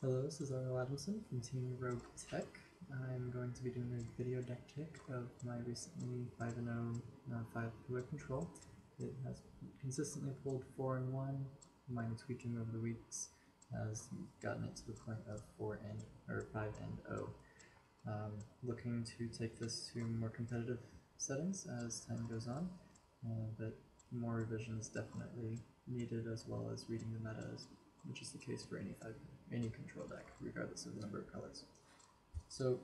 Hello, this is Ariel Adamson from Team T3ch. I'm going to be doing a video deck tick of my recently 5-0 5-color control. It has consistently pulled 4-1. Minor tweaking over the weeks has gotten it to the point of 5-0. Looking to take this to more competitive settings as time goes on, but more revision is definitely needed, as well as reading the meta, which is the case for any control deck, regardless of the number of colors. So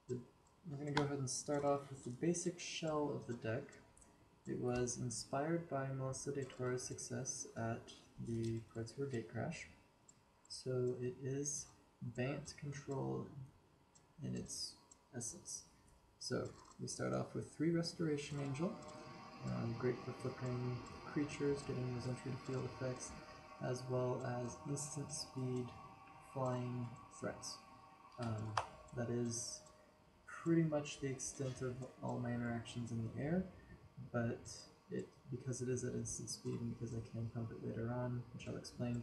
we're going to go ahead and start off with the basic shell of the deck. It was inspired by Melissa de Toro's success at the Pro Tour Gatecrash. So it is Bant control in its essence. So we start off with 3 Restoration Angel, great for flipping creatures, getting those entry to field effects, as well as instant speed flying threats. That is pretty much the extent of all my interactions in the air, but because it is at instant speed and because I can pump it later on, which I'll explain,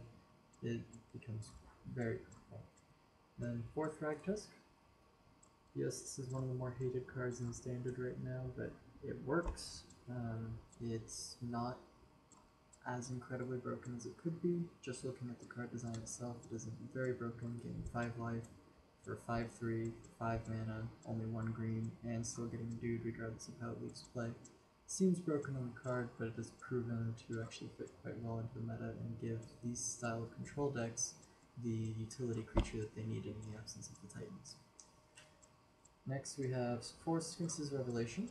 it becomes very powerful. Then 4 Thragtusk. Yes, this is one of the more hated cards in Standard right now, but it works. It's not as incredibly broken as it could be. Just looking at the card design itself, it isn't very broken, getting 5 life for 5/3, 5 mana, only 1 green, and still getting dude regardless of how it leaves play. Seems broken on the card, but it is proven to actually fit quite well into the meta and give these style of control decks the utility creature that they needed in the absence of the Titans. Next we have 4 Sphinx's Revelation,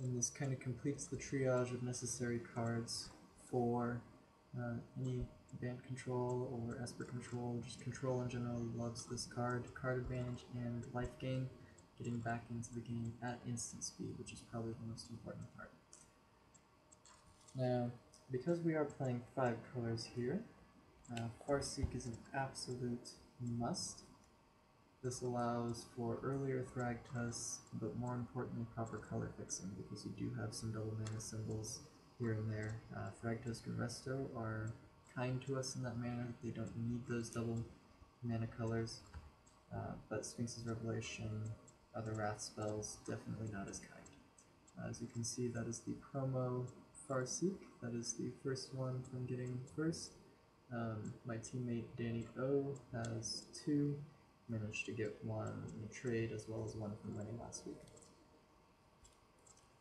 and this kind of completes the triage of necessary cards for any Bant control or Esper control. Just control in general loves this card. Card advantage and life gain, getting back into the game at instant speed, which is probably the most important part. Now, because we are playing 5 colors here, Farseek is an absolute must. This allows for earlier Thragtusk, but more importantly proper color fixing, because you do have some double mana symbols here and there. Thragtusk and Resto are kind to us in that manner. They don't need those double mana colors, but Sphinx's Revelation, other Wrath spells, definitely not as kind. As you can see, that is the promo Farseek. That is the first one from getting first. My teammate Danny O has 2. Managed to get 1 in a trade, as well as 1 from winning last week.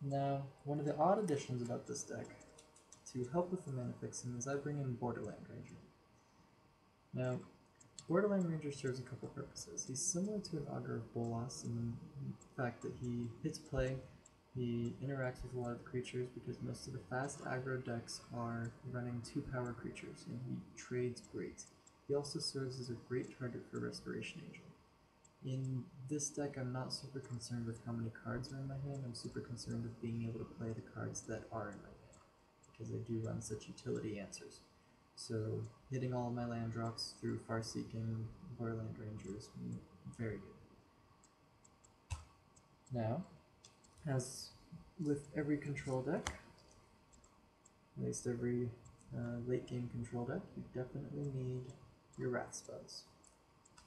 Now, one of the odd additions about this deck, to help with the mana fixing, is I bring in Borderland Ranger. Now, Borderland Ranger serves a couple purposes. He's similar to an Augur of Bolas in the fact that he hits play, he interacts with a lot of the creatures, because most of the fast aggro decks are running 2 power creatures, and he trades great. He also serves as a great target for Restoration Angel. In this deck, I'm not super concerned with how many cards are in my hand. I'm super concerned with being able to play the cards that are in my hand, because I do run such utility answers. So hitting all of my land drops through Farseek and Borderland Ranger is very good. Now, as with every control deck, at least every late game control deck, you definitely need your Wrath spells.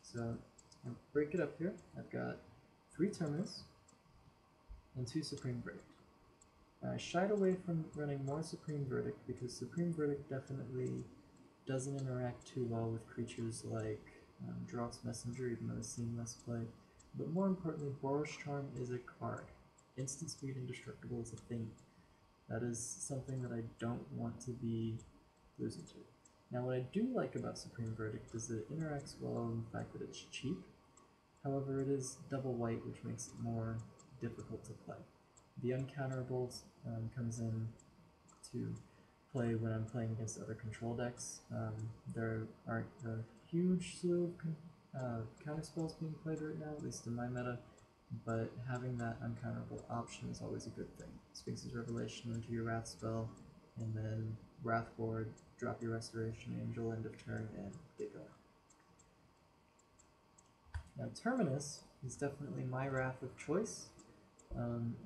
So I'll break it up here. I've got 3 Terminus and 2 Supreme Verdict. I shied away from running more Supreme Verdict because Supreme Verdict definitely doesn't interact too well with creatures like Rhox Messenger, even though it's seen less play. But more importantly, Radrad's Charm is a card. Instant speed indestructible is a thing. That is something that I don't want to be losing to. Now, what I do like about Supreme Verdict is that it interacts well in the fact that it's cheap. However, it is double white, which makes it more difficult to play. The uncounterable comes in to play when I'm playing against other control decks. There aren't a huge slew of counter spells being played right now, at least in my meta, but having that uncounterable option is always a good thing. Sphinx's Revelation into your Wrath spell, and then Wrath board, drop your Restoration Angel, end of turn, and get going. Now, Terminus is definitely my Wrath of choice.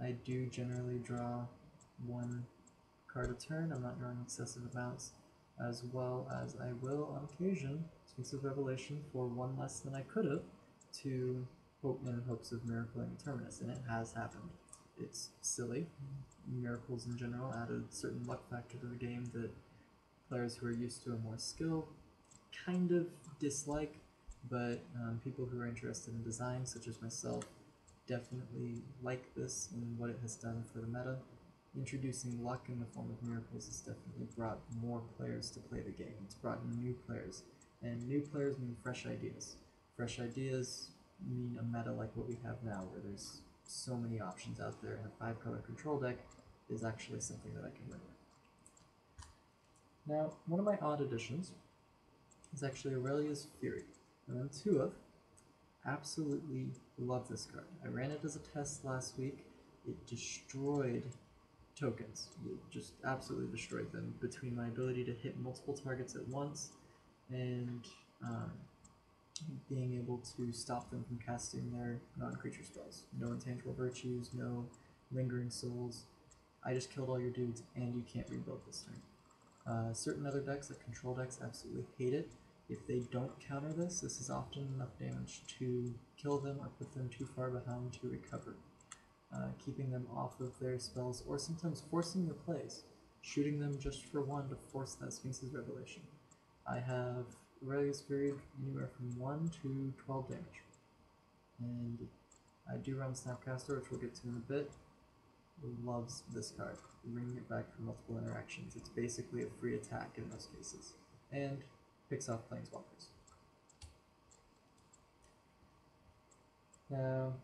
I do generally draw 1 card a turn. I'm not drawing excessive amounts, as well as I will, on occasion, Sphinx of Revelation for one less than I could have to hope in hopes of miracling Terminus, and it has happened. It's silly. Miracles in general add a certain luck factor to the game that players who are used to a more skill kind of dislike, but people who are interested in design, such as myself, definitely like this and what it has done for the meta. Introducing luck in the form of miracles has definitely brought more players to play the game. It's brought in new players, and new players mean fresh ideas. Fresh ideas mean a meta like what we have now, where there's so many options out there, and a 5-color control deck is actually something that I can win with. Now, one of my odd additions is actually Aurelia's Fury. And then 2 of. Absolutely love this card. I ran it as a test last week. It destroyed tokens. It just absolutely destroyed them between my ability to hit multiple targets at once and being able to stop them from casting their non-creature spells. No intangible virtues, no lingering souls. I just killed all your dudes and you can't rebuild this turn. Certain other decks, like control decks, absolutely hate it. If they don't counter this, this is often enough damage to kill them or put them too far behind to recover. Keeping them off of their spells, or sometimes forcing their plays, shooting them just for 1 to force that Sphinx's Revelation. I have Aurelia's Fury anywhere from 1 to 12 damage. And I do run Snapcaster, which we'll get to in a bit. Loves this card, bringing it back for multiple interactions. It's basically a free attack in most cases, and picks off Planeswalkers. Now,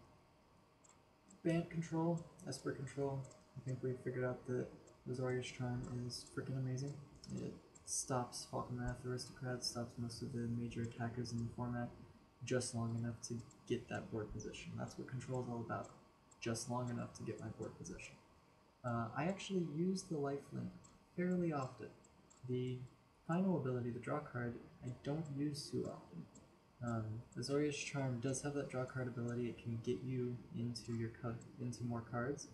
Bant control, Esper control, I think we figured out that Azorius Charm is freaking amazing. It stops Falcon Wrath Aristocrats, stops most of the major attackers in the format just long enough to get that board position. That's what control is all about, just long enough to get my board position. I actually use the lifelink fairly often. The final ability, the draw card, I don't use too often. Azorius Charm does have that draw card ability. It can get you into more cards,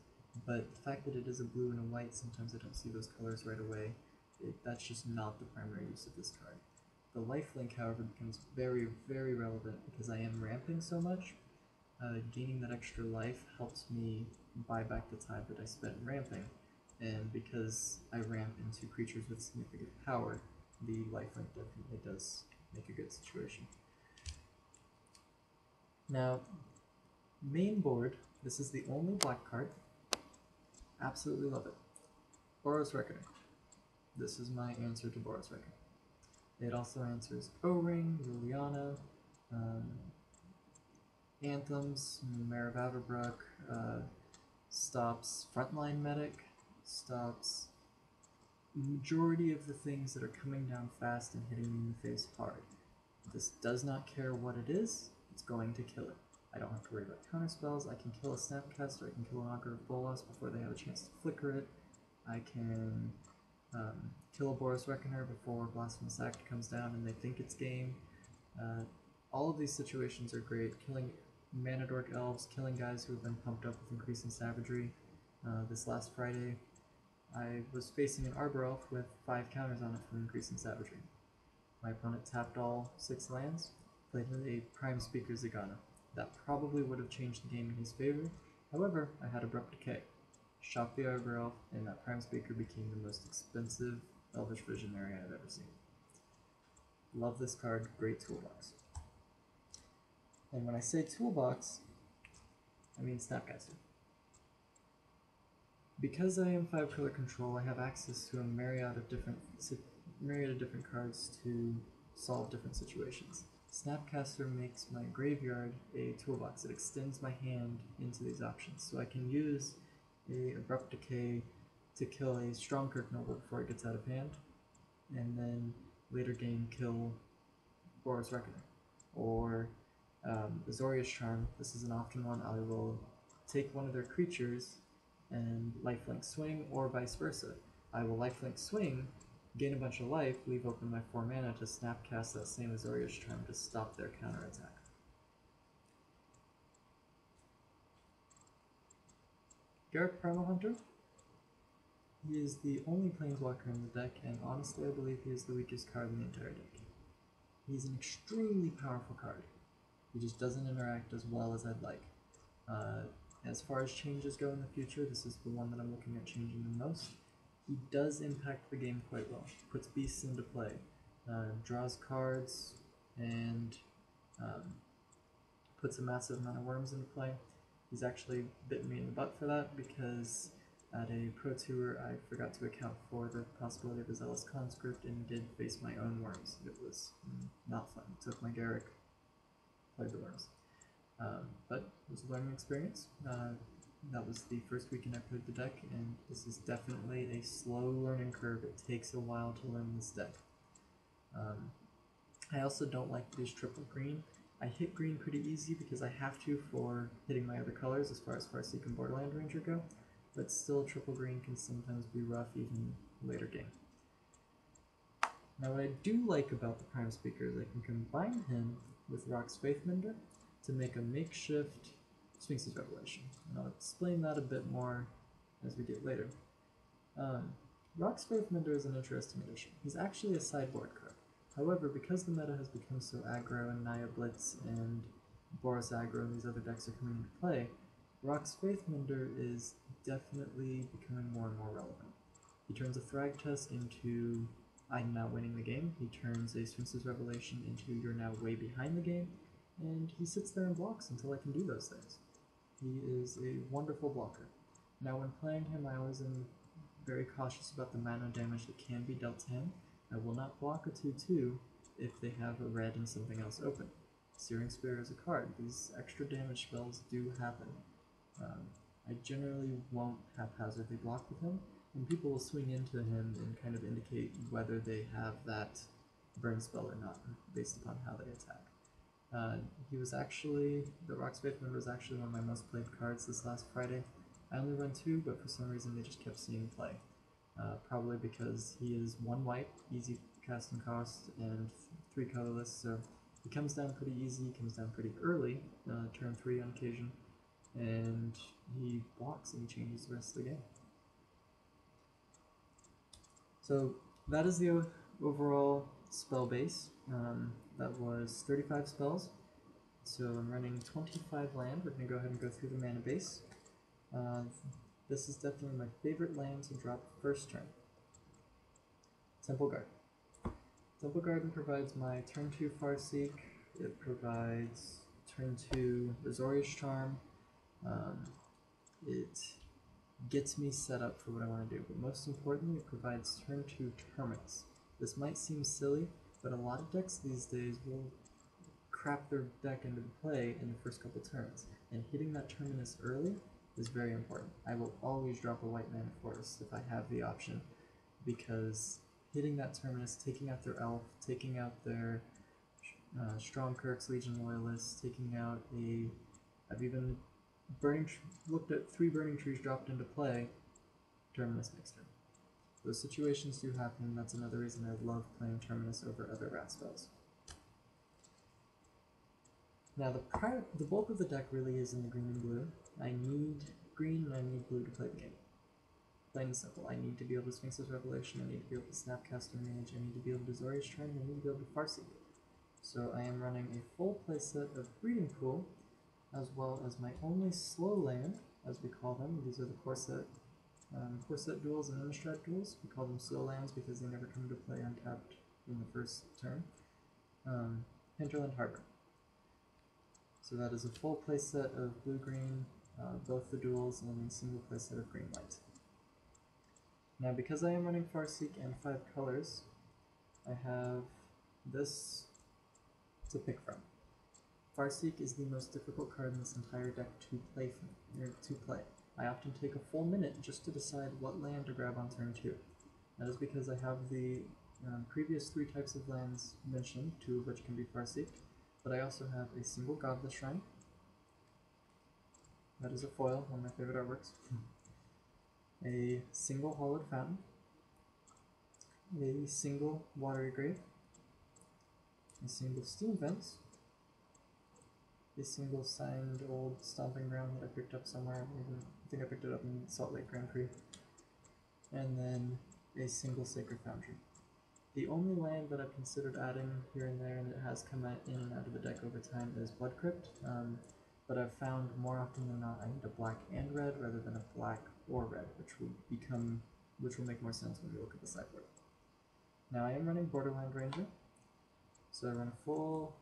but the fact that it is a blue and a white, sometimes I don't see those colors right away. That's just not the primary use of this card. The lifelink, however, becomes very, very relevant because I am ramping so much. Gaining that extra life helps me buy back the time that I spent ramping, and because I ramp into creatures with significant power, the lifelink definitely does make a good situation. Now, main board, this is the only black card. Absolutely love it. Boros Reckoner. This is my answer to Boros Reckoner. It also answers O-Ring, Liliana, Anthems, Mare of Averbrook, stops Frontline Medic, stops majority of the things that are coming down fast and hitting me in the face hard. This does not care what it is, it's going to kill it. I don't have to worry about counterspells. I can kill a Snapcaster, I can kill an Augur of Bolas before they have a chance to flicker it. I can kill a Boros Reckoner before Blasphemous Act comes down and they think it's game. All of these situations are great. Killing Mana Dork Elves, killing guys who have been pumped up with increasing savagery. This last Friday, I was facing an Arbor Elf with 5 counters on it from increasing savagery. My opponent tapped all 6 lands, played a Prime Speaker Sigarda. That probably would have changed the game in his favor. However, I had Abrupt Decay. Shot the Arbor Elf, and that Prime Speaker became the most expensive Elvish Visionary I've ever seen. Love this card, great toolbox. And when I say toolbox, I mean Snapcaster. Because I am 5-color control, I have access to a myriad of different cards to solve different situations. Snapcaster makes my graveyard a toolbox. It extends my hand into these options, so I can use a Abrupt Decay to kill a Strongkirk Noble before it gets out of hand, and then later game kill Boros Reckoner. Or Azorius Charm, this is an often one. I will take one of their creatures and lifelink swing, or vice versa. I will lifelink swing, gain a bunch of life, leave open my 4 mana to Snapcast that same Azorius Charm to stop their counterattack. Garrett Primal Hunter. He is the only Planeswalker in the deck, and honestly I believe he is the weakest card in the entire deck. he's an extremely powerful card. He just doesn't interact as well as I'd like. As far as changes go in the future, this is the one that I'm looking at changing the most. He does impact the game quite well. Puts beasts into play, draws cards, and puts a massive amount of worms into play. He's actually bitten me in the butt for that because at a Pro Tour I forgot to account for the possibility of a Zealous Conscript and did face my own worms. It was not fun. Took my Garrick, played the worms. But it was a learning experience. That was the first weekend I played the deck, and this is definitely a slow learning curve. It takes a while to learn this deck. I also don't like to use triple green. I hit green pretty easy because I have to for hitting my other colors as far as Farseek and Borderland Ranger go, but still triple green can sometimes be rough even later game. Now what I do like about the Prime Speaker is I can combine him with Rhox Faithmender to make a makeshift Sphinx's Revelation, and I'll explain that a bit more as we get later. Rhox Faithmender is an interesting addition. He's actually a sideboard card. However, because the meta has become so aggro and Naya Blitz and Boros aggro and these other decks are coming into play, Rhox Faithmender is definitely becoming more and more relevant. He turns a Thragtusk into I'm now winning the game. He turns a Sphinx's Revelation into you're now way behind the game, and he sits there and blocks until I can do those things. He is a wonderful blocker. Now when playing him, I always am very cautious about the mana damage that can be dealt to him. I will not block a 2/2 if they have a red and something else open. Searing Spear is a card. These extra damage spells do happen. I generally won't haphazardly block with him, and people will swing into him and kind of indicate whether they have that burn spell or not, based upon how they attack. He was actually, the Rhox Faithmender was actually one of my most played cards this last Friday. I only run 2, but for some reason they just kept seeing play. Probably because he is 1 white, easy casting cost, and 3 colorless, so he comes down pretty easy, he comes down pretty early, turn 3 on occasion, and he blocks and he changes the rest of the game. So that is the overall spell base. That was 35 spells, so I'm running 25 land. We're going to go ahead and go through the mana base. This is definitely my favorite land to drop first turn. Temple Garden. Temple Garden provides my turn 2 Farseek. It provides turn 2 Azorius Charm. It gets me set up for what I want to do, but most importantly, it provides turn 2 Terminus. This might seem silly, but a lot of decks these days will crap their deck into play in the first couple turns, and hitting that Terminus early is very important. I will always drop a white mana forest if I have the option, because hitting that Terminus, taking out their elf, taking out their Strongkirk's Legion Loyalists, taking out a... I've even looked at 3 Burning Trees dropped into play, Terminus next turn. Those situations do happen, and that's another reason I love playing Terminus over other rat spells. Now the bulk of the deck really is in the green and blue. I need green and I need blue to play the game. Plain and simple. I need to be able to Sphinx's Revelation, I need to be able to Snapcaster Mage, I need to be able to Azorius Charm, and I need to be able to Farseek. So I am running a full playset of Breeding Pool, as well as my only slow land, as we call them. These are the core set duels and Innistrad duels. We call them slow lands because they never come into play untapped in the first turn. Hinterland Harbor. So that is a full playset of blue-green, both the duels, and a single playset of green-white. Now because I am running Farseek and 5 colors, I have this to pick from. Farseek is the most difficult card in this entire deck to play. I often take a full minute just to decide what land to grab on turn 2. That is because I have the previous 3 types of lands mentioned, 2 of which can be Farseeked, but I also have a single Godless Shrine. That is a foil, one of my favorite artworks. A single Hallowed Fountain. A single Watery Grave. A single Steam Vents. A single signed old Stomping Ground that I picked up somewhere. I think I picked it up in Salt Lake Grand Prix. And then a single Sacred Foundry. The only land that I've considered adding here and there, and it has come in and out of the deck over time, is Blood Crypt. But I've found more often than not I need a black and red rather than a black or red, which will make more sense when we look at the sideboard. Now I am running Borderland Ranger, so I run a full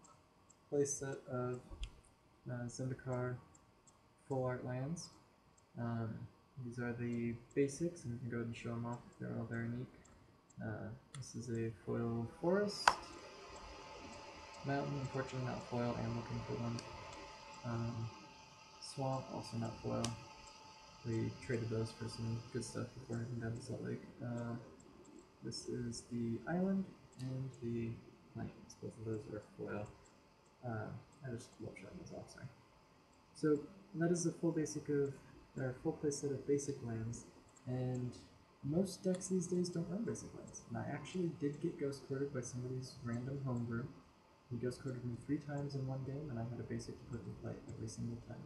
playset of Zendikar full art lands. These are the basics, and you can go ahead and show them off. They're all very neat. This is a foil forest, mountain, unfortunately not foil, I am looking for one. Swamp, also not foil. We traded those for some good stuff before heading down to Salt Lake. This is the island and the plains. Both of those are foil. I just love showing those off, sorry. So that is the full full playset of basic lands, and most decks these days don't run basic lands. And I actually did get ghost coded by somebody's random homebrew. He ghost coded me 3 times in one game, and I had a basic to put in play every single time.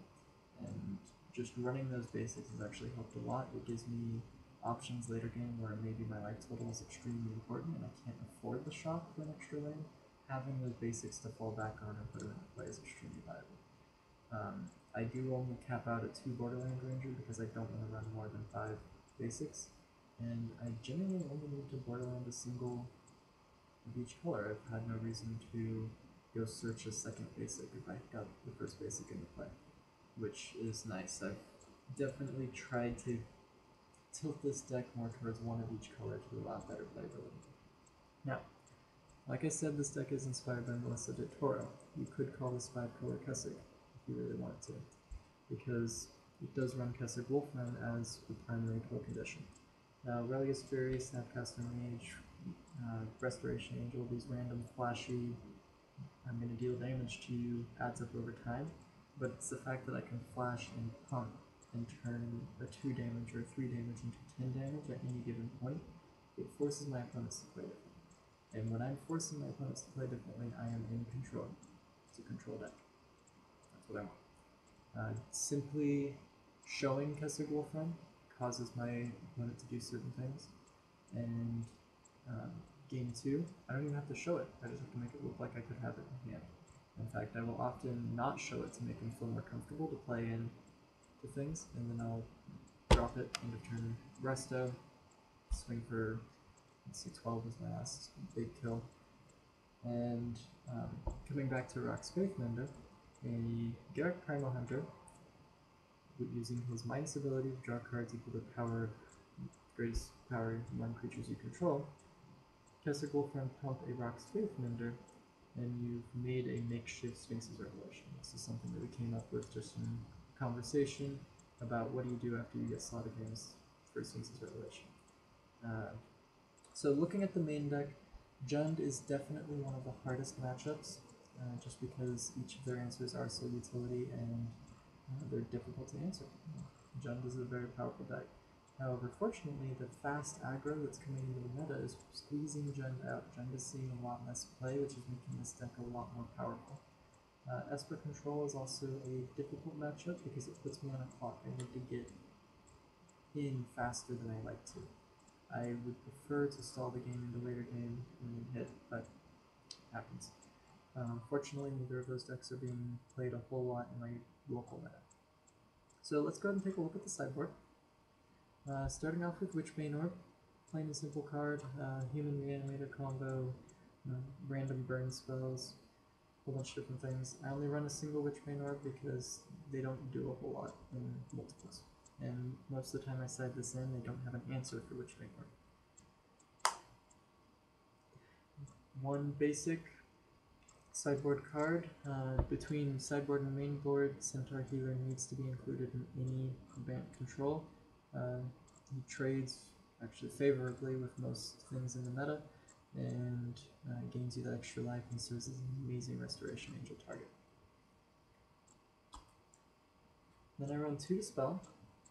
And just running those basics has actually helped a lot. It gives me options later game where maybe my life total is extremely important and I can't afford the shock for an extra lane. Having those basics to fall back on and put them into play is extremely valuable. I do only cap out at 2 Borderland Ranger because I don't want to run more than 5 basics, and I generally only need to Borderland a single of each color. I've had no reason to go search a second basic if I got the first basic into play, which is nice. I've definitely tried to tilt this deck more towards one of each color to allow better playability. Now, like I said, this deck is inspired by Melissa de Toro. You could call this 5-color Kessig if you really wanted to, because it does run Kessig Wolf Run as the primary kill condition. Now, Aurelia's Fury, Snapcaster Mage, Restoration Angel, these random flashy, I'm going to deal damage to you, adds up over time, but it's the fact that I can flash and pump and turn a 2 damage or 3 damage into 10 damage at any given point. It forces my opponents to play differently. And when I'm forcing my opponents to play differently, I am in control. It's a control deck. That's what I want. Simply showing Kessig Wolf Run causes my opponent to do certain things, and game 2, I don't even have to show it. I just have to make it look like I could have it in hand. In fact, I will often not show it to make him feel more comfortable to play in to things, and then I'll drop it, end of turn resto, swing for, let's see, 12 was my last big kill. And coming back to Rhox Faithmender, a Garruk Primal Hunter, using his minus ability to draw cards equal to power, greatest power among creatures you control, Kessig Wolf Run pump a Rhox Faithmender, and you've made a makeshift Sphinx's Revelation. This is something that we came up with just in conversation about what do you do after you get slotted games for Sphinx's Revelation. So looking at the main deck, Jund is definitely one of the hardest matchups, just because each of their answers are so utility and they're difficult to answer. Jund is a very powerful deck. However, fortunately, the fast aggro that's coming into the meta is squeezing Jund out. Jund is seeing a lot less play, which is making this deck a lot more powerful. Esper Control is also a difficult matchup because it puts me on a clock. I need to get in faster than I like to. I would prefer to stall the game into later game and then hit, but it happens. Fortunately, neither of those decks are being played a whole lot in my local meta. So let's go ahead and take a look at the sideboard. Starting off with Witchbane Orb, plain and simple card, human reanimator combo, random burn spells, a whole bunch of different things. I only run a single Witchbane Orb because they don't do a whole lot in multiples. And most of the time I side this in, they don't have an answer for Witchbane Orb. One basic sideboard card. Between sideboard and main board, Centaur Healer needs to be included in any event control. He trades actually favorably with most things in the meta, and gains you that extra life and serves as an amazing Restoration Angel target. Then I run 2 Dispel.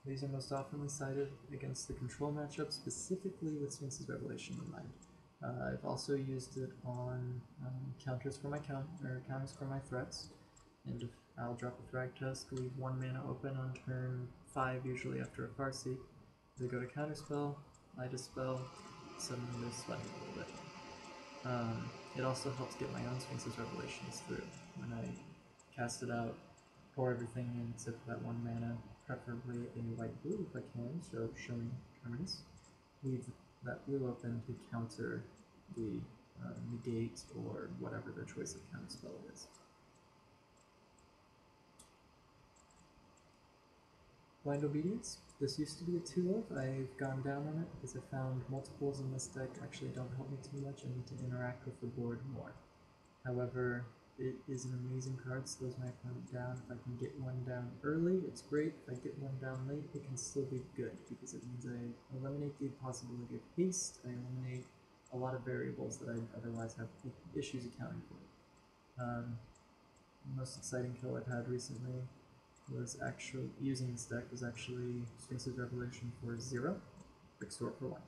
These are most often sided against the control matchup, specifically with Sphinx's Revelation in mind. I've also used it on counters for my counters for my threats, and I'll drop a Thragtusk, leave 1 mana open on turn 5, usually after a Farseek. They go to counterspell, I dispel, suddenly they're sweating a little bit. It also helps get my own Sphinx's Revelations through. When I cast it out, pour everything in except for that 1 mana, preferably a white-blue if I can, so showing Terminus. Leave that blue open to counter the Negate or whatever their choice of counterspell is. Blind Obedience. This used to be a 2 of. I've gone down on it because I found multiples in this deck actually don't help me too much. I need to interact with the board more. However, it is an amazing card, slows my opponent down. If I can get one down early, it's great. If I get one down late, it can still be good because it means I eliminate the possibility of haste, I eliminate a lot of variables that I'd otherwise have issues accounting for. The most exciting kill I've had recently was actually, using this deck, was actually Sphinx's Revelation for 0, Extort for 1.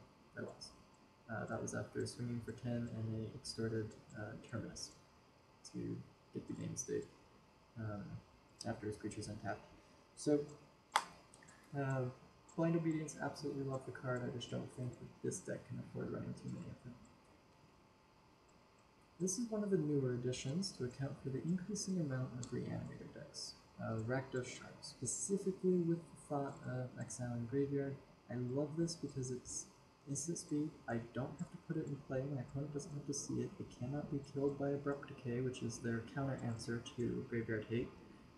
That was after swinging for 10 and a extorted Terminus to get the game state after his creature's untapped. So, Blind Obedience, absolutely love the card, I just don't think that this deck can afford running too many of them. This is one of the newer additions to account for the increasing amount of Reanimator decks. Rakdos Charm, specifically with the thought of exiling Graveyard. I love this because it's instant speed. I don't have to put it in play, my opponent doesn't have to see it. It cannot be killed by Abrupt Decay, which is their counter answer to Graveyard Hate,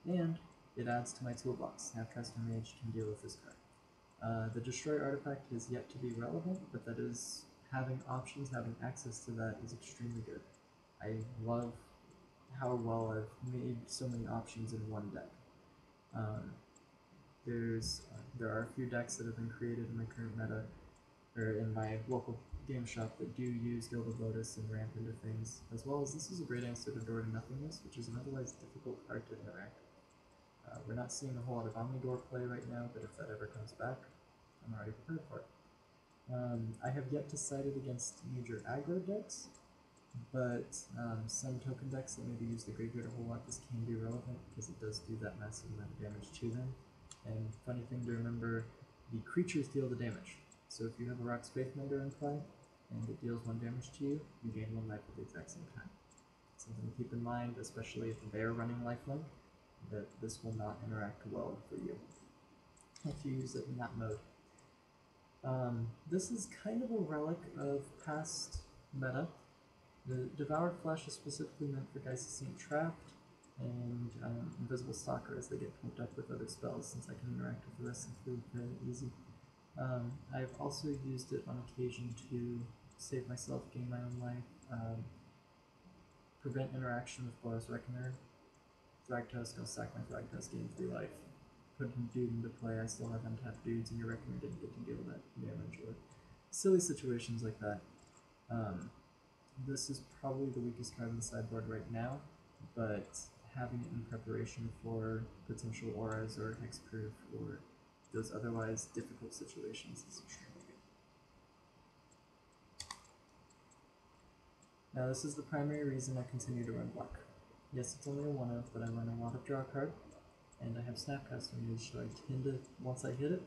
and it adds to my toolbox. Snapcaster Mage can deal with this card. The Destroy artifact is yet to be relevant, but that is, having options, having access to that is extremely good. I love how well I've made so many options in one deck. There are a few decks that have been created in my current meta, or in my local game shop, that do use Gilded Lotus and ramp into things, as well as this is a great answer to Door to Nothingness, which is an otherwise difficult card to interact. We're not seeing a whole lot of Omnidor play right now, but if that ever comes back, I'm already prepared for it. I have yet to side it against major aggro decks, but some token decks that maybe use the graveyard a whole lot, this can be relevant because it does do that massive amount of damage to them. And funny thing to remember, the creatures deal the damage. So if you have a Rhox Faithmender in play, and it deals 1 damage to you, you gain 1 life at the exact same time. Something to keep in mind, especially if they are running lifelink, that this will not interact well for you if you use it in that mode. This is kind of a relic of past meta. The Devour Flesh is specifically meant for guys who seem trapped, and Invisible Stalker as they get pumped up with other spells, since I can interact with the rest of the field fairly easy. I've also used it on occasion to save myself, gain my own life, prevent interaction with Boros Reckoner. Thragtusk, I'll sack my Thragtusk, gain 3 life. Put a dude into play, I still have untapped dudes, and your Reckoner didn't get to deal that damage, or silly situations like that. This is probably the weakest card in the sideboard right now, but having it in preparation for potential auras or hexproof or those otherwise difficult situations is extremely good. Now this is the primary reason I continue to run black. Yes, it's only a 1-of, but I run a lot of draw card, and I have Snapcaster Mage, so I tend to, once I hit it,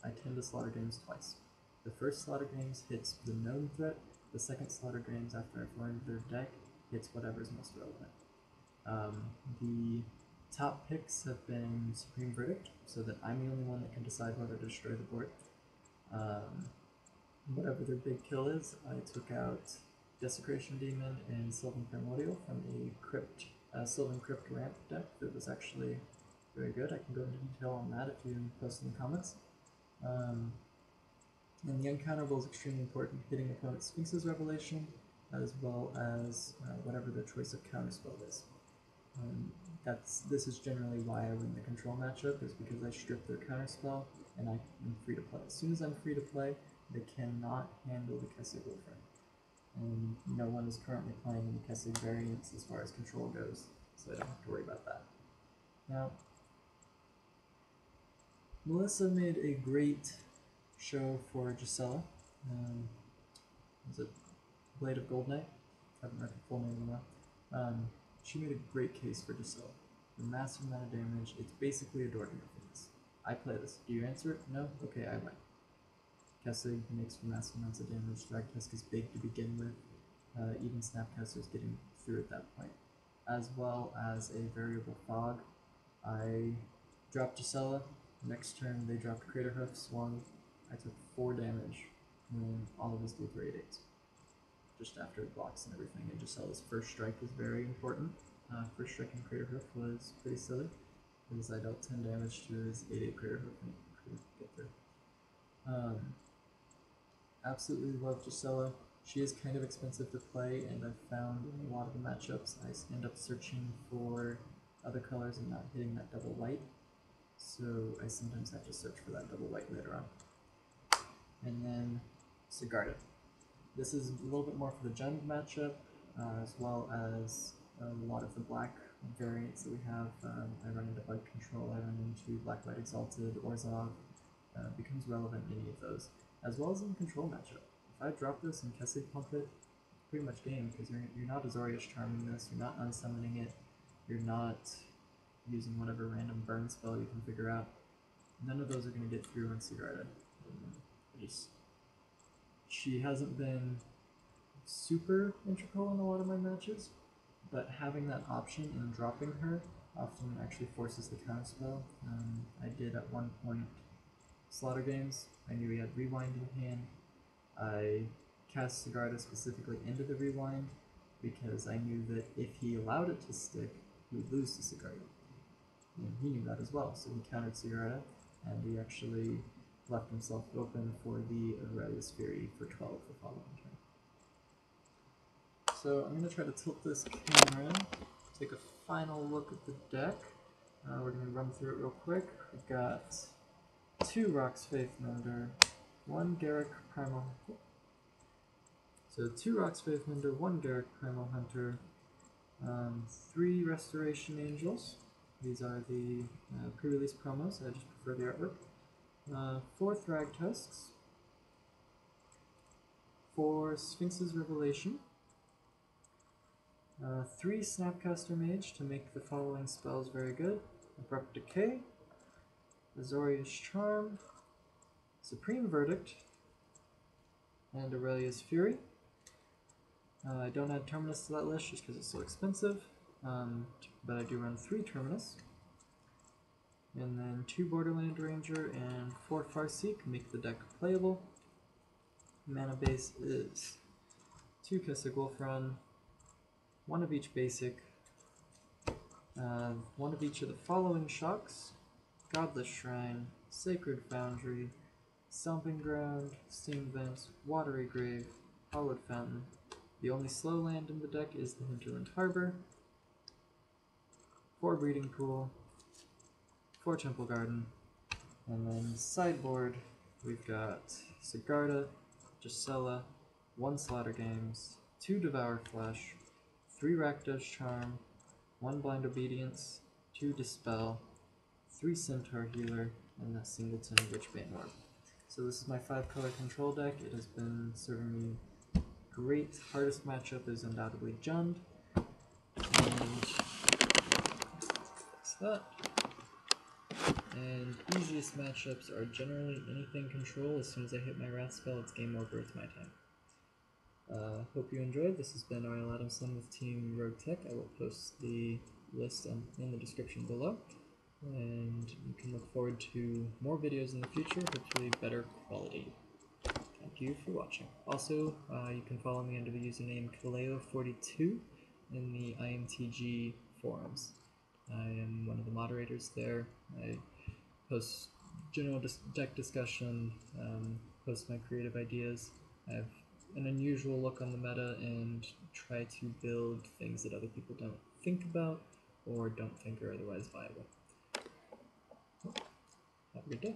I tend to Slaughter Games twice. The first Slaughter Games hits the known threat, the second Slaughter Games after I've learned their deck hits whatever is most relevant. The top picks have been Supreme Verdict, so that I'm the only one that can decide whether to destroy the board. Whatever their big kill is, I took out Desecration Demon and Sylvan Primordial from a Sylvan Crypt ramp deck that was actually very good. I can go into detail on that if you post in the comments. And the uncounterable is extremely important, hitting opponent's Sphinx's Revelation, as well as whatever their choice of counterspell is. This is generally why I win the control matchup, is because I strip their counterspell and I am free to play. As soon as I'm free to play, they cannot handle the Kessig Wolf Run. And no one is currently playing any Kessig variants as far as control goes, so I don't have to worry about that. Now, Melissa made a great show for Gisela. Was it Blade of Goldnight? I haven't read the full name enough. She made a great case for Dispel. The massive amount of damage, it's basically a door to nothingness. I play this. Do you answer it? No? Okay, I win. Kessig makes for massive amounts of damage. Thragtusk is big to begin with. even Snapcasters getting through at that point, as well as a variable fog. I dropped Gisela. Next turn they dropped Craterhoof, swung. I took 4 damage, and all of his dudes were 8/8s. Just after it blocks and everything, and Gisela's first strike is very important. First strike in Craterhoof was pretty silly, because I dealt 10 damage to his 8/8 Craterhoof and couldn't get through. Absolutely love Gisela. She is kind of expensive to play, and I've found in a lot of the matchups I end up searching for other colors and not hitting that double white, so I sometimes have to search for that double white later on. And then Sigarda. This is a little bit more for the Gem matchup, as well as a lot of the black variants that we have. I run into Bug Control, I run into Black White Exalted, Orzhov, becomes relevant in any of those, as well as in the control matchup. If I drop this and Kessig pump it, it's pretty much game, because you're not Azorius Charming this, you're not unsummoning it, you're not using whatever random burn spell you can figure out. None of those are going to get through on Sigarda. She hasn't been super integral in a lot of my matches, but having that option and dropping her often actually forces the counterspell. I did at one point Slaughter Games. I knew he had Rewind in hand. I cast Sigarda specifically into the Rewind because I knew that if he allowed it to stick, he would lose to Sigarda. And he knew that as well, so he countered Sigarda, and he actually left himself open for the Aurelia's Fury for 12 the following turn. So I'm going to try to tilt this camera in, take a final look at the deck. We're going to run through it real quick. We've got 2 Rhox Faithmender, 1 Garruk Primal. So 2 Rhox Faithmender, 1 Garruk Primal Hunter, 3 Restoration Angels. These are the pre-release promos. I just prefer the artwork. 4 Thragtusks, 4 Sphinx's Revelation, 3 Snapcaster Mage to make the following spells very good: Abrupt Decay, Azorius Charm, Supreme Verdict, and Aurelia's Fury. I don't add Terminus to that list just because it's so expensive, but I do run 3 Terminus. And then 2 Borderland Ranger and 4 Farseek make the deck playable. Mana base is 2 Kessig Wolf Run, 1 of each basic, 1 of each of the following shocks: Godless Shrine, Sacred Foundry, Stomping Ground, Steam Vents, Watery Grave, Hallowed Fountain. The only slow land in the deck is the Hinterland Harbor, 4 Breeding Pool, 4 Temple Garden, and then sideboard we've got Sigarda, Gisela, 1 Slaughter Games, 2 Devour Flesh, 3 Rakdos Charm, 1 Blind Obedience, 2 Dispel, 3 Centaur Healer, and that singleton Witchbane Orb. So this is my 5-color control deck. It has been serving me great. Hardest matchup is undoubtedly Jund. And fix that. And easiest matchups are generally anything control. As soon as I hit my Wrath spell, it's game over, it's my time. Hope you enjoyed. This has been Ariel Adamson with Team Rogue Tech. I will post the list in the description below. And you can look forward to more videos in the future, hopefully better quality. Thank you for watching. Also, you can follow me under the username Kaleo42 in the IMTG forums. I am one of the moderators there. I post general deck discussion, post my creative ideas. I have an unusual look on the meta and try to build things that other people don't think about or don't think are otherwise viable. Have a good day.